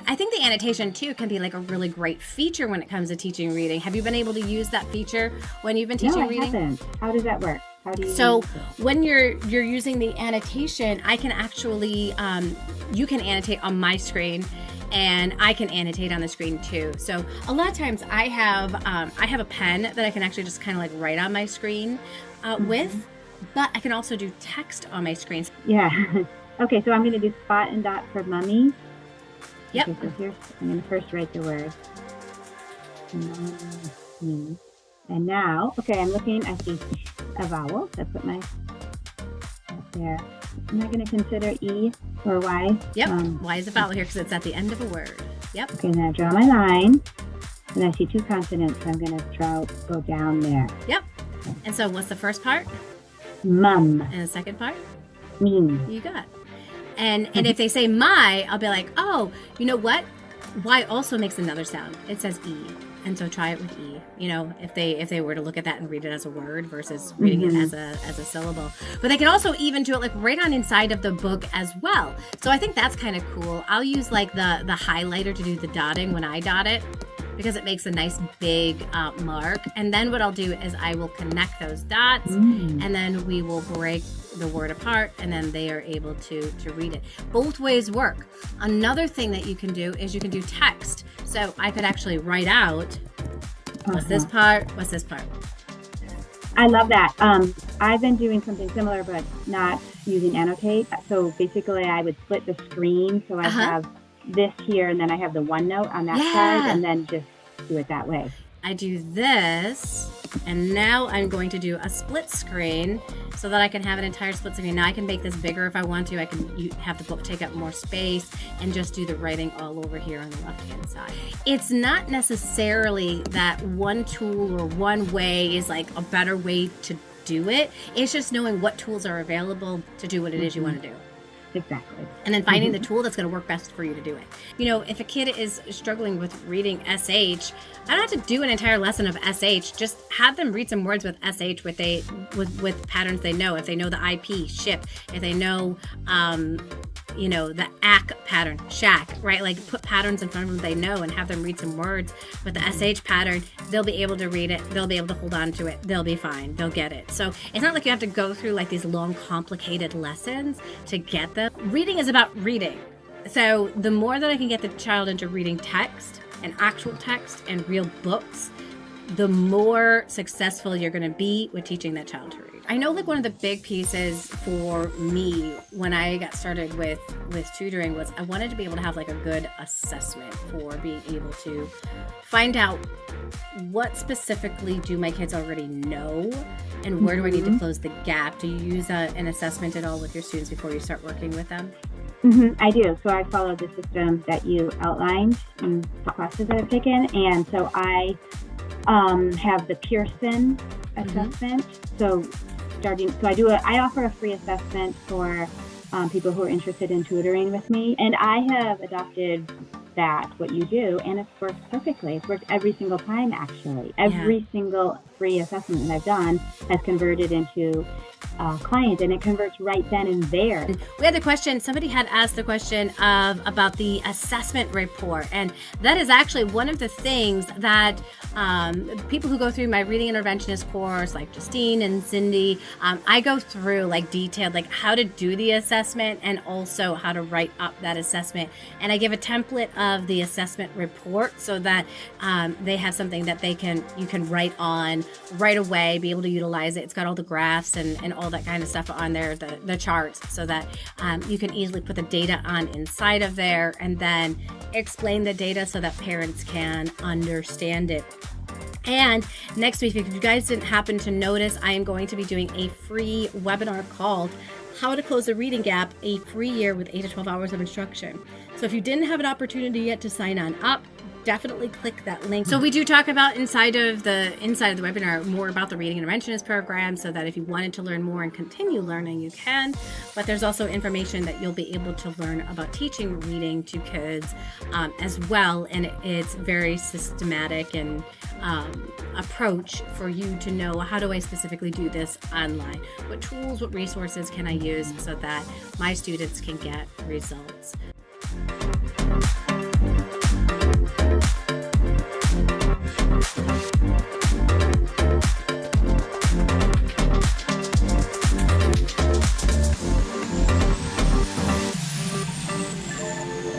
I think the annotation too can be like a really great feature when it comes to teaching reading. Have you been able to use that feature when you've been teaching reading? No, I haven't. How does that work? How do you So use it? when you're using the annotation, I can actually, you can annotate on my screen, and I can annotate on the screen too. So a lot of times I have a pen that I can actually just kind of like write on my screen with, but I can also do text on my screen. Yeah. Okay, so I'm going to do spot and dot for mummy. Yep. Okay, so I'm going to first write the word. Mummy. And now, okay, I'm looking, I see a vowel. That's what my, up there. Am I going to consider E or Y? Yep. Y is a vowel here because it's at the end of a word. Yep. Okay, now I draw my line. And I see two consonants, so I'm going to go down there. Yep. And so what's the first part? Mum. And the second part? Me. You got. And if they say my, I'll be like, oh, you know what? Y also makes another sound. It says E. And so try it with E. You know, if they were to look at that and read it as a word versus reading it as a syllable. But they can also even do it like right on inside of the book as well. So I think that's kind of cool. I'll use like the highlighter to do the dotting when I dot it, because it makes a nice big mark. And then what I'll do is I will connect those dots and then we will break the word apart, and then they are able to read it. Both ways work. Another thing that you can do is you can do text. So I could actually write out, what's this part, what's this part. I love that. I've been doing something similar, but not using Annotate. So basically I would split the screen. So I have this here, and then I have the OneNote on that side, and then just do it that way. I do this, and now I'm going to do a split screen so that I can have an entire split screen. Now I can make this bigger if I want to. I can have the book take up more space and just do the writing all over here on the left-hand side. It's not necessarily that one tool or one way is like a better way to do it. It's just knowing what tools are available to do what it is you want to do. Exactly. And then finding the tool that's going to work best for you to do it. You know, if a kid is struggling with reading SH, I don't have to do an entire lesson of SH. Just have them read some words with SH with patterns they know. If they know the IP, ship. If they know, you know, the ACK pattern, shack, right? Like put patterns in front of them they know and have them read some words with the SH pattern. They'll be able to read it. They'll be able to hold on to it. They'll be fine. They'll get it. So it's not like you have to go through like these long, complicated lessons to get them. Reading is about reading. So the more that I can get the child into reading text and actual text and real books, the more successful you're going to be with teaching that child to read. I know like one of the big pieces for me when I got started with tutoring was I wanted to be able to have like a good assessment for being able to find out what specifically do my kids already know and where do I need to close the gap. Do you use an assessment at all with your students before you start working with them? I do. So I follow the system that you outlined in the classes that I've taken. And so I have the Pearson assessment. So I offer a free assessment for people who are interested in tutoring with me. And I have adopted what you do, and it's worked perfectly. It's worked every single time, actually. Every single free assessment that I've done has converted into clients, and it converts right then and there. We had the question, somebody had asked the question about the assessment report, and that is actually one of the things that people who go through my reading interventionist course, like Justine and Cindy, I go through like detailed, like how to do the assessment and also how to write up that assessment. And I give a template of the assessment report so that they have something that you can write on right away, be able to utilize it. It's got all the graphs and all that kind of stuff on there, the charts, so that you can easily put the data on inside of there and then explain the data so that parents can understand it. And next week, if you guys didn't happen to notice, I am going to be doing a free webinar called How to Close the Reading Gap, a free year with 8 to 12 hours of instruction. So if you didn't have an opportunity yet to sign on up, definitely click that link. So we do talk about inside of the webinar more about the Reading Interventionist program, so that if you wanted to learn more and continue learning, you can. But there's also information that you'll be able to learn about teaching reading to kids as well. And it's very systematic and approach for you to know, how do I specifically do this online? What tools, what resources can I use so that my students can get results?